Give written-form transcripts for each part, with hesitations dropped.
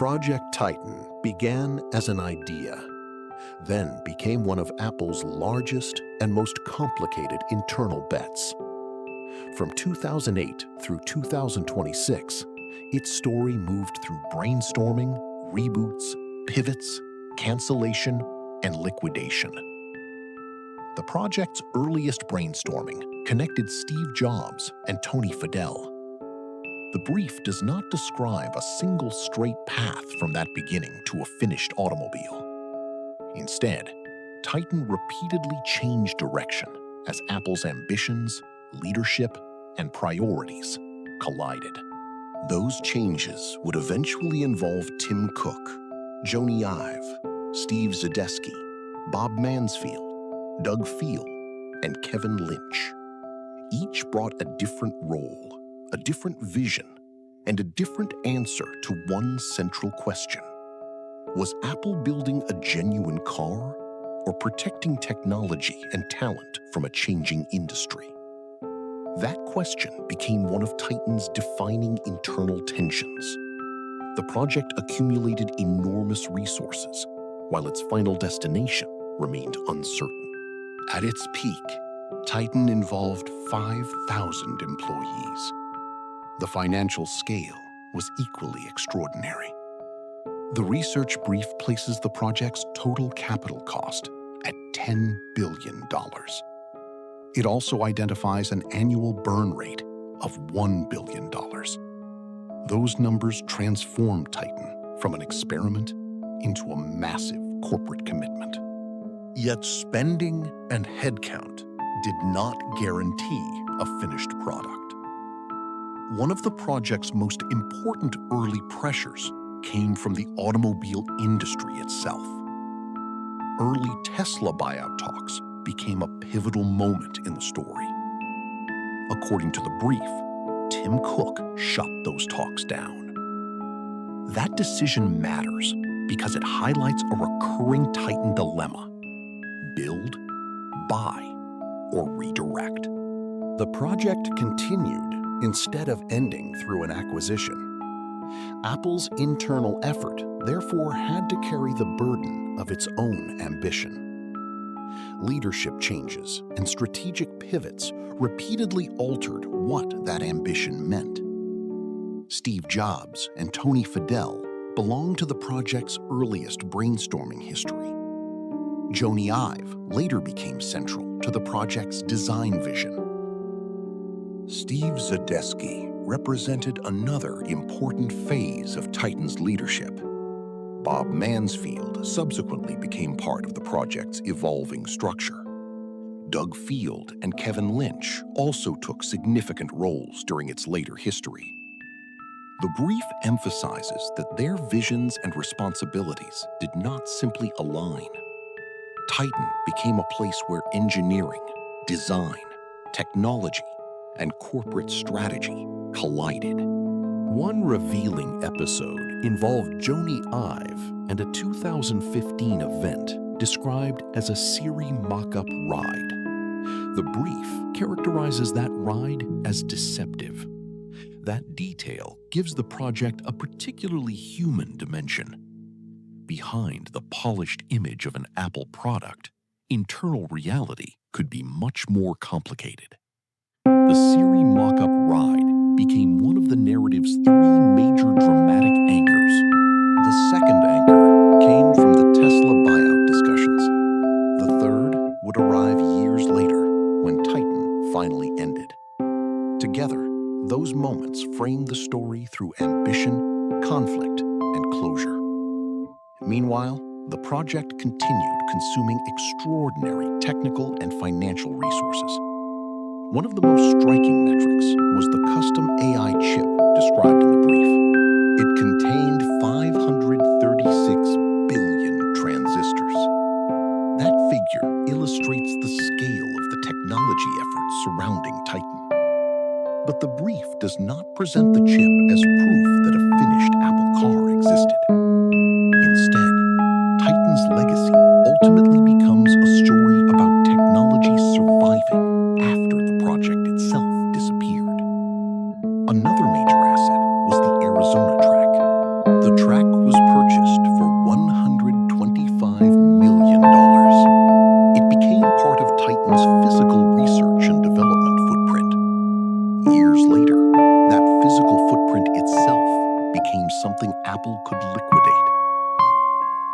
Project Titan began as an idea, then became one of Apple's largest and most complicated internal bets. From 2008 through 2026, its story moved through brainstorming, reboots, pivots, cancellation, and liquidation. The project's earliest brainstorming connected Steve Jobs and Tony Fadell. The brief does not describe a single straight path from that beginning to a finished automobile. Instead, Titan repeatedly changed direction as Apple's ambitions, leadership, and priorities collided. Those changes would eventually involve Tim Cook, Jony Ive, Steve Zadesky, Bob Mansfield, Doug Field, and Kevin Lynch. Each brought a different role, a different vision, and a different answer to one central question. Was Apple building a genuine car or protecting technology and talent from a changing industry? That question became one of Titan's defining internal tensions. The project accumulated enormous resources, while its final destination remained uncertain. At its peak, Titan involved 5,000 employees. The financial scale was equally extraordinary. The research brief places the project's total capital cost at $10 billion. It also identifies an annual burn rate of $1 billion. Those numbers transformed Titan from an experiment into a massive corporate commitment. Yet spending and headcount did not guarantee a finished product. One of the project's most important early pressures came from the automobile industry itself. Early Tesla buyout talks became a pivotal moment in the story. According to the brief, Tim Cook shut those talks down. That decision matters because it highlights a recurring Titan dilemma: build, buy, or redirect. The project continued instead of ending through an acquisition. Apple's internal effort therefore had to carry the burden of its own ambition. Leadership changes and strategic pivots repeatedly altered what that ambition meant. Steve Jobs and Tony Fadell belong to the project's earliest brainstorming history. Jony Ive later became central to the project's design vision. Steve Zadesky represented another important phase of Titan's leadership. Bob Mansfield subsequently became part of the project's evolving structure. Doug Field and Kevin Lynch also took significant roles during its later history. The brief emphasizes that their visions and responsibilities did not simply align. Titan became a place where engineering, design, technology, and corporate strategy collided. One revealing episode involved Jony Ive and a 2015 event described as a Siri mock-up ride. The brief characterizes that ride as deceptive. That detail gives the project a particularly human dimension. Behind the polished image of an Apple product, internal reality could be much more complicated. The Siri mock-up ride became one of the narrative's three major dramatic anchors. The second anchor came from the Tesla buyout discussions. The third would arrive years later when Titan finally ended. Together, those moments framed the story through ambition, conflict, and closure. Meanwhile, the project continued consuming extraordinary technical and financial resources. One of the most striking metrics was the custom AI chip described in the brief. It contained 536 billion transistors. That figure illustrates the scale of the technology efforts surrounding Titan. But the brief does not present the chip as proof that a finished Apple car existed. Instead, Titan's legacy ultimately becomes a story about technology surviving after the project itself disappeared. Another major asset was the Arizona track. The track track was purchased for $125 million. It became part of Titan's physical research and development footprint. Years later, that physical footprint itself became something Apple could liquidate.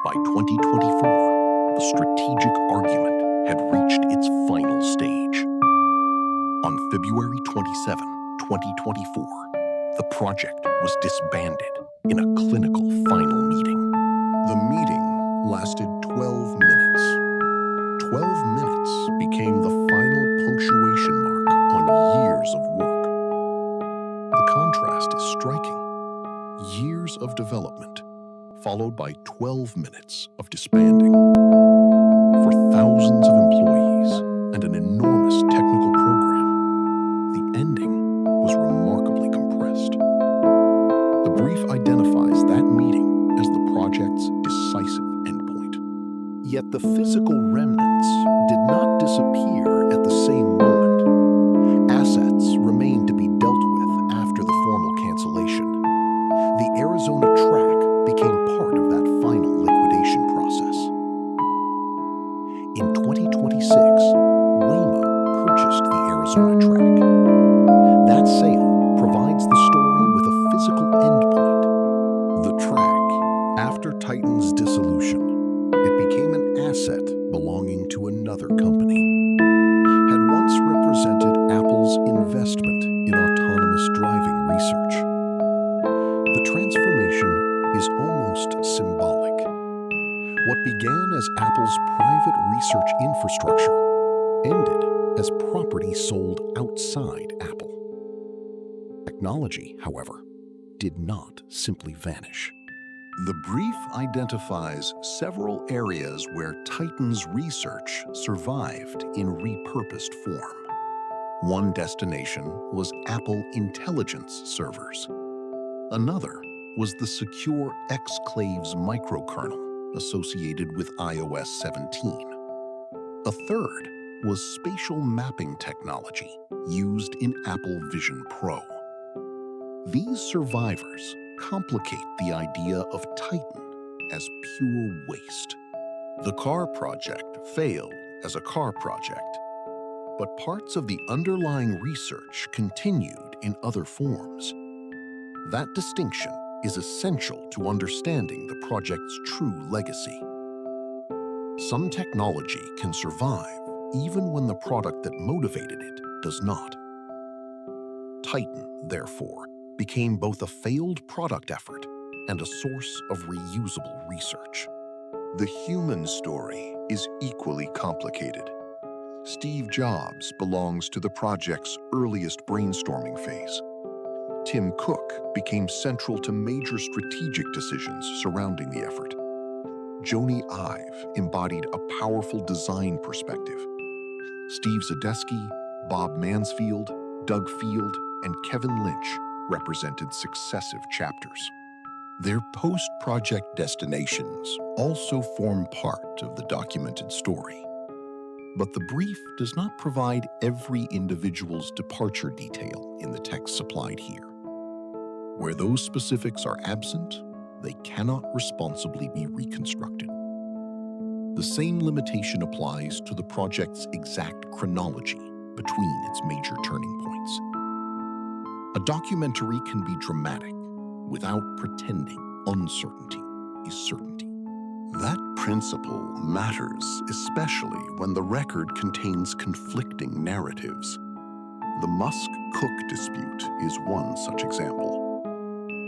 By 2024, the strategic argument had reached its final stage. On February 27, 2024, the project was disbanded in a clinical final meeting. The meeting lasted 12 minutes. 12 minutes became the final punctuation mark on years of work. The contrast is striking. Years of development, followed by 12 minutes of disbanding. For thousands of employees and an enormous technical program, the ending was remarkably compressed. The brief identifies that meeting as the project's decisive endpoint. Yet the physical remnants did not disappear at the same moment. Assets remained to be dealt with after the formal cancellation. The Arizona track became part of that final liquidation process. In 2026, Waymo purchased the Arizona track. That sale provides the story with a physical endpoint. The track, after Titan's dissolution, it became an asset belonging to another company. Had once represented Apple's investment in autonomous driving research. The transformation is almost symbolic. What began as Apple's private research infrastructure ended as property sold outside Apple. Technology, however, did not simply vanish. The brief identifies several areas where Titan's research survived in repurposed form. One destination was Apple Intelligence servers. Another was the secure Exclaves microkernel associated with iOS 17. A third was spatial mapping technology used in Apple Vision Pro. These survivors complicate the idea of Titan as pure waste. The car project failed as a car project, but parts of the underlying research continued in other forms. That distinction is essential to understanding the project's true legacy. Some technology can survive even when the product that motivated it does not. Titan, therefore, became both a failed product effort and a source of reusable research. The human story is equally complicated. Steve Jobs belongs to the project's earliest brainstorming phase. Tim Cook became central to major strategic decisions surrounding the effort. Joni Ive embodied a powerful design perspective. Steve Zadesky, Bob Mansfield, Doug Field, and Kevin Lynch represented successive chapters. Their post-project destinations also form part of the documented story. But the brief does not provide every individual's departure detail in the text supplied here. Where those specifics are absent, they cannot responsibly be reconstructed. The same limitation applies to the project's exact chronology between its major turning points. A documentary can be dramatic without pretending uncertainty is certainty. That principle matters especially when the record contains conflicting narratives. The Musk-Cook dispute is one such example.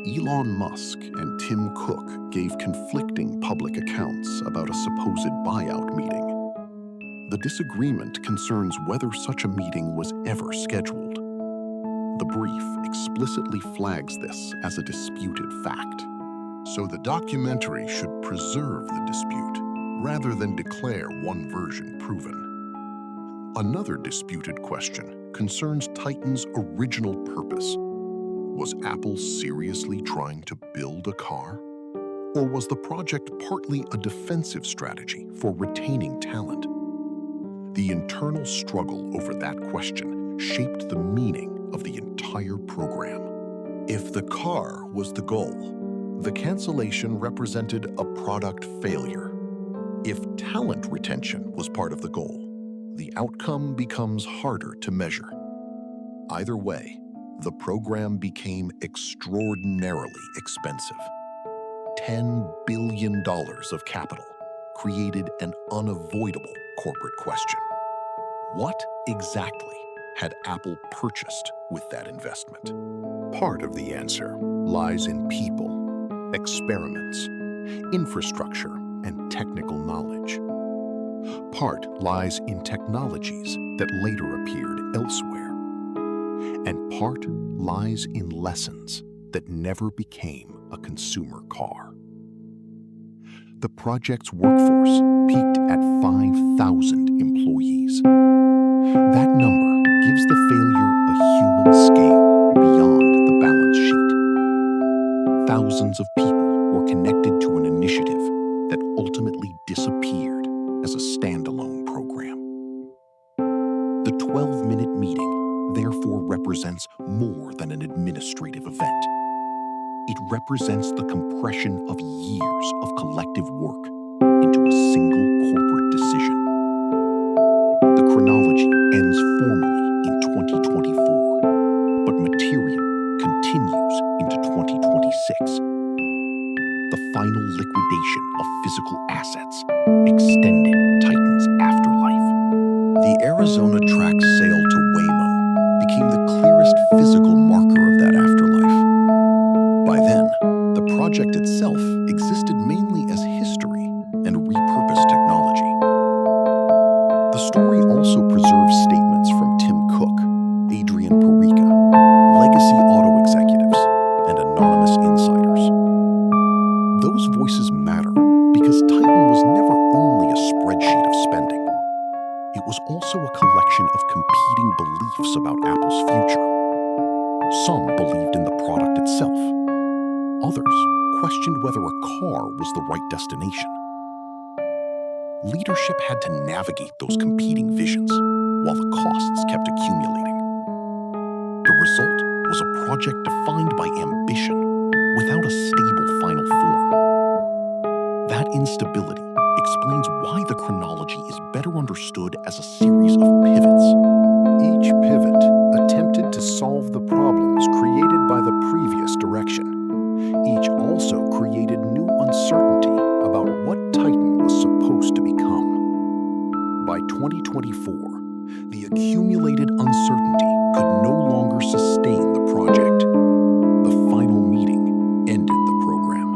Elon Musk and Tim Cook gave conflicting public accounts about a supposed buyout meeting. The disagreement concerns whether such a meeting was ever scheduled. The brief explicitly flags this as a disputed fact. So the documentary should preserve the dispute rather than declare one version proven. Another disputed question concerns Titan's original purpose. Was Apple seriously trying to build a car? Or was the project partly a defensive strategy for retaining talent? The internal struggle over that question shaped the meaning of the entire program. If the car was the goal, The cancellation represented a product failure. If talent retention was part of the goal, the outcome becomes harder to measure. Either way, the program became extraordinarily expensive. $10 billion of capital created an unavoidable corporate question. What exactly had Apple purchased with that investment? Part of the answer lies in people, experiments, infrastructure, and technical knowledge. Part lies in technologies that later appeared elsewhere. And part lies in lessons that never became a consumer car. The project's workforce peaked at 5,000 employees. That number gives the failure a human scale beyond the balance sheet. Thousands of people were connected to an initiative that ultimately disappeared as a standalone program. The 12-minute meeting therefore represents more than an administrative event. It represents the compression of years of collective work into a single corporate decision. The chronology ends formally in 2024, but material continues into 2026. The final liquidation of physical assets extended Titan's afterlife. The Arizona track's sale to Waymo became the clearest physical marker of that afterlife. By then, the project itself existed mainly as history and repurposed technology. The story also preserves statements from Tim Cook, Adrian Perica, legacy auto executives, and anonymous insiders. Those voices matter because Titan was never only a spreadsheet of spending. It was also a collection of competing beliefs about Apple's future. Some believed in the product itself. Others questioned whether a car was the right destination. Leadership had to navigate those competing visions while the costs kept accumulating. The result was a project defined by ambition without a stable final form. That instability explains why the chronology is better understood as a series of pivots. Each pivot attempted to solve the problems created by the previous direction. Each also created new uncertainty about what Titan was supposed to become. By 2024, the accumulated uncertainty could no longer sustain the project. The final meeting ended the program.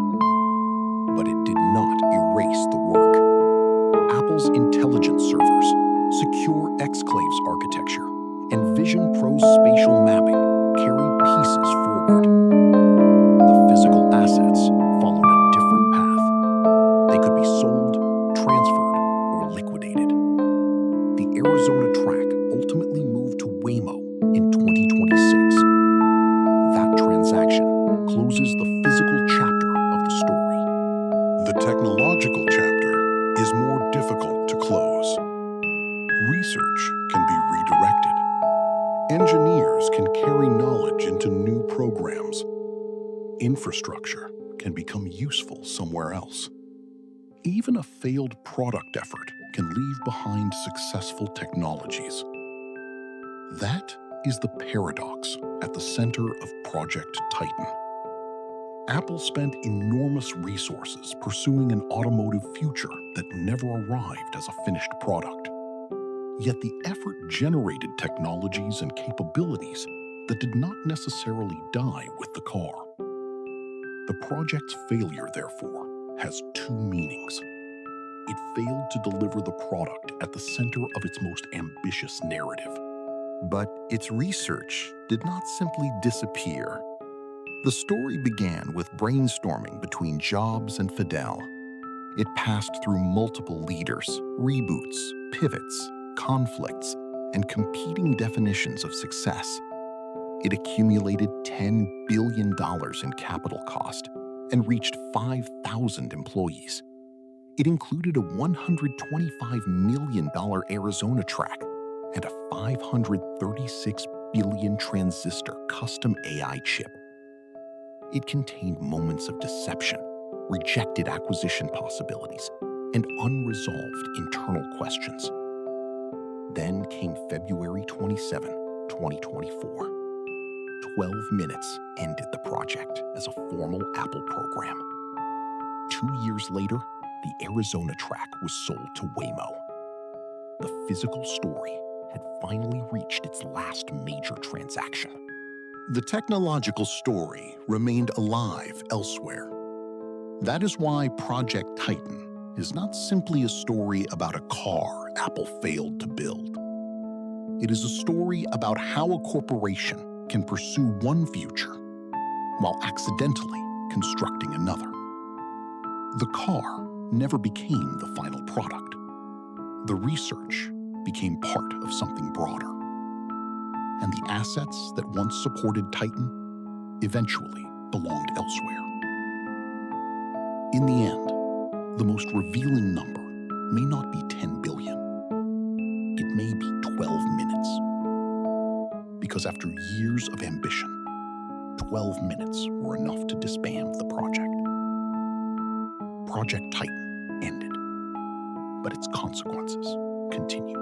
But it did not erase the work. Apple's intelligence servers, secure exclaves architecture, and Vision Pro's spatial mapping carried pieces forward. The physical assets followed a different path. They could be sold, transferred, or liquidated. The Arizona track ultimately moved to Waymo in 2026. That transaction closes the physical chapter of the story. The technological chapter is more difficult to close. Research can be redirected. Engineers can carry knowledge into new programs. Infrastructure can become useful somewhere else. Even a failed product effort can leave behind successful technologies. That is the paradox at the center of Project Titan. Apple spent enormous resources pursuing an automotive future that never arrived as a finished product. Yet the effort generated technologies and capabilities that did not necessarily die with the car. The project's failure, therefore, has two meanings. It failed to deliver the product at the center of its most ambitious narrative. But its research did not simply disappear. The story began with brainstorming between Jobs and Fadell. It passed through multiple leaders, reboots, pivots, conflicts, and competing definitions of success. It accumulated $10 billion in capital cost and reached 5,000 employees. It included a $125 million Arizona track and a 536 billion transistor custom AI chip. It contained moments of deception, rejected acquisition possibilities, and unresolved internal questions. Then came February 27, 2024. 12 minutes ended the project as a formal Apple program. 2 years later, the Arizona track was sold to Waymo. The physical story had finally reached its last major transaction. The technological story remained alive elsewhere. That is why Project Titan is not simply a story about a car Apple failed to build. It is a story about how a corporation can pursue one future while accidentally constructing another. The car never became the final product. The research became part of something broader. And the assets that once supported Titan eventually belonged elsewhere. In the end, the most revealing number may not be 10 billion. It may be 12 minutes. Because after years of ambition, 12 minutes were enough to disband the project. Project Titan ended, but its consequences continue.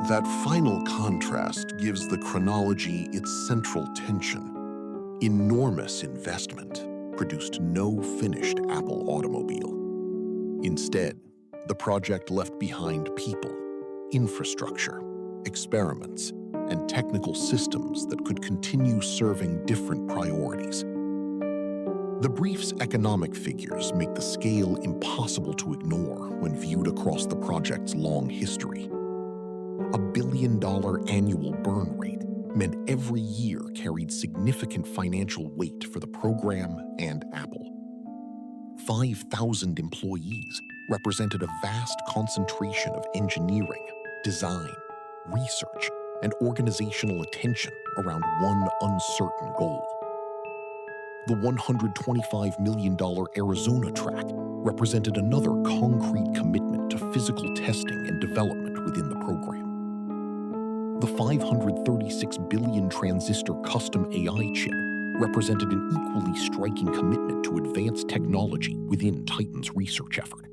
That final contrast gives the chronology its central tension. Enormous investment produced no finished Apple automobile. Instead, the project left behind people, infrastructure, experiments, and technical systems that could continue serving different priorities. The brief's economic figures make the scale impossible to ignore when viewed across the project's long history. $1 billion annual burn rate meant every year carried significant financial weight for the program and Apple. 5,000 employees represented a vast concentration of engineering, design, research, and organizational attention around one uncertain goal. The $125 million Arizona track represented another concrete commitment to physical testing and development within the program. The 536 billion transistor custom AI chip represented an equally striking commitment to advanced technology within Titan's research effort.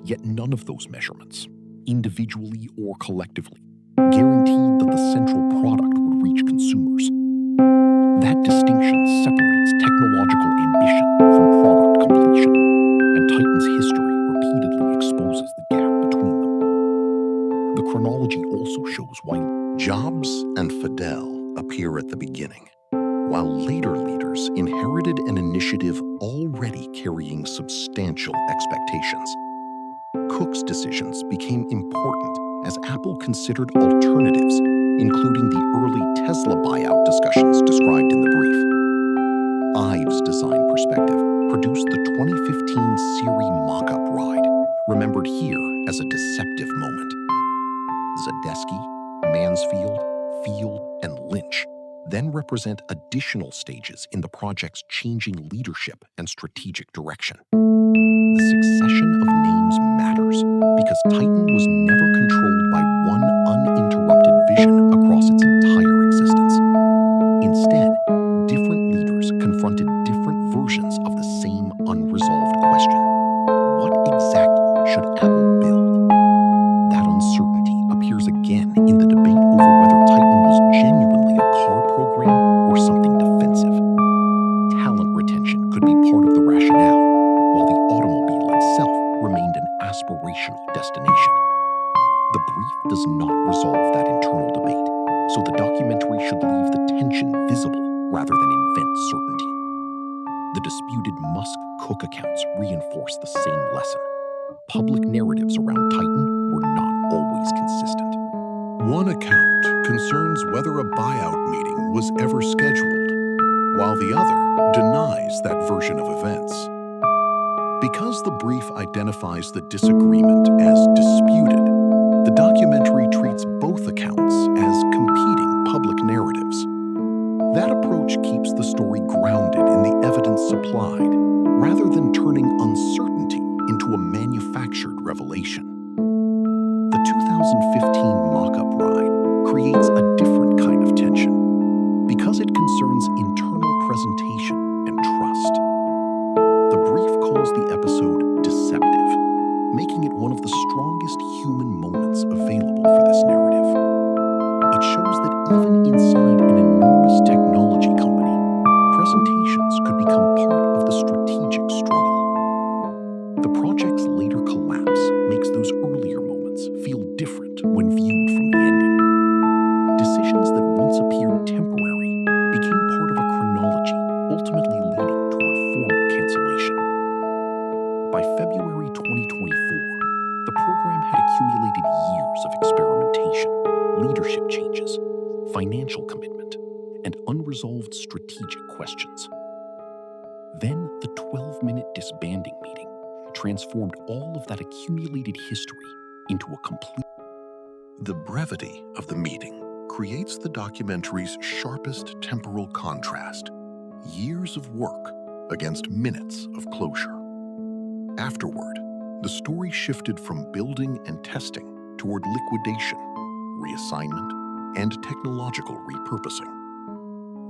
Yet none of those measurements, individually or collectively, guaranteed that the central product would reach consumers. That distinction separates technological ambition from product completion, and Titan's history repeatedly exposes the gap between them. The chronology also shows why Jobs and Fadell appear at the beginning, while later leaders inherited an initiative already carrying substantial expectations. Cook's decisions became important as Apple considered alternatives, including the early Tesla buyout discussions described in the brief. Ives' design perspective produced the 2015 Siri mock-up ride, remembered here as a deceptive moment. Zadesky, Mansfield, Field, and Lynch then represent additional stages in the project's changing leadership and strategic direction. The succession of names matters because Titan was never controlled by one uninterrupted vision across its entire existence. Instead, different leaders confronted different versions of the same unresolved question. What exactly should Apple build? That uncertainty appears again in the debate over whether Titan was genuinely a car program or something defensive. Talent retention could be part of the rationale, while the automobile itself remained an aspirational destination. The brief does not resolve that internal debate, so the documentary should leave the tension visible rather than invent certainty. The disputed Musk-Cook accounts reinforce the same lesson. Public narratives around Titan were not always consistent. One account concerns whether a buyout meeting was ever scheduled, while the other denies that version of events. Because the brief identifies the disagreement as disputed, the documentary treats both accounts as competing public narratives. That approach keeps the story grounded in the evidence supplied, rather than turning uncertainty into a manufactured revelation. The 2015 mock-up ride creates a different kind of tension because it concerns internal presentation and episode deceptive, making it one of the strongest human moments available for this narrative. It shows that even inside an enormous technology company, presentations could become part of the strategic struggle. The project's later collapse makes those earlier moments feel different when viewed from the ending. Decisions that once appeared temporary became part of a chronology, ultimately leading toward formal cancellation. By February 2024, the program had accumulated years of experimentation, leadership changes, financial commitment, and unresolved strategic questions. Then the 12-minute disbanding meeting transformed all of that accumulated history into a complete... The brevity of the meeting creates the documentary's sharpest temporal contrast: years of work against minutes of closure. Afterward, the story shifted from building and testing toward liquidation, reassignment, and technological repurposing.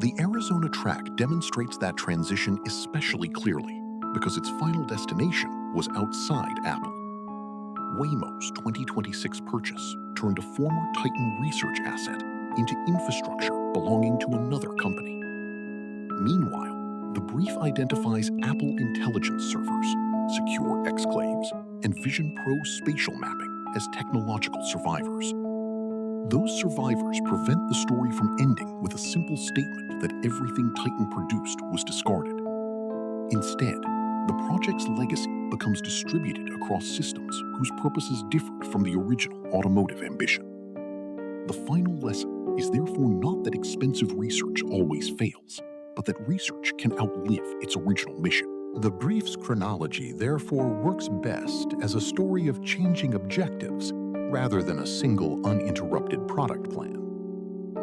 The Arizona track demonstrates that transition especially clearly because its final destination was outside Apple. Waymo's 2026 purchase turned a former Titan research asset into infrastructure belonging to another company. Meanwhile, the brief identifies Apple intelligence servers, secure exclaves, and Vision Pro spatial mapping as technological survivors. Those survivors prevent the story from ending with a simple statement that everything Titan produced was discarded. Instead, the project's legacy becomes distributed across systems whose purposes differed from the original automotive ambition. The final lesson is therefore not that expensive research always fails, but that research can outlive its original mission. The brief's chronology therefore works best as a story of changing objectives rather than a single uninterrupted product plan.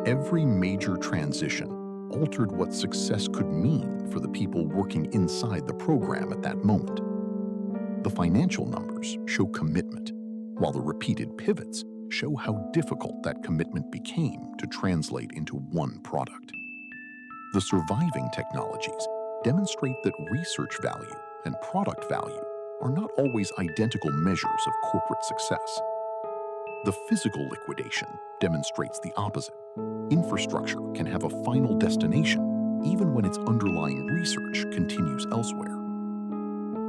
Every major transition altered what success could mean for the people working inside the program at that moment. The financial numbers show commitment, while the repeated pivots show how difficult that commitment became to translate into one product. The surviving technologies demonstrate that research value and product value are not always identical measures of corporate success. The physical liquidation demonstrates the opposite. Infrastructure can have a final destination even when its underlying research continues elsewhere.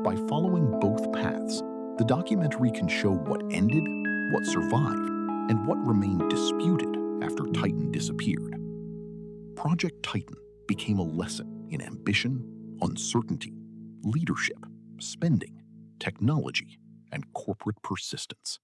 By following both paths, the documentary can show what ended, what survived, and what remained disputed after Titan disappeared. Project Titan became a lesson in ambition, uncertainty, leadership, spending, technology, and corporate persistence.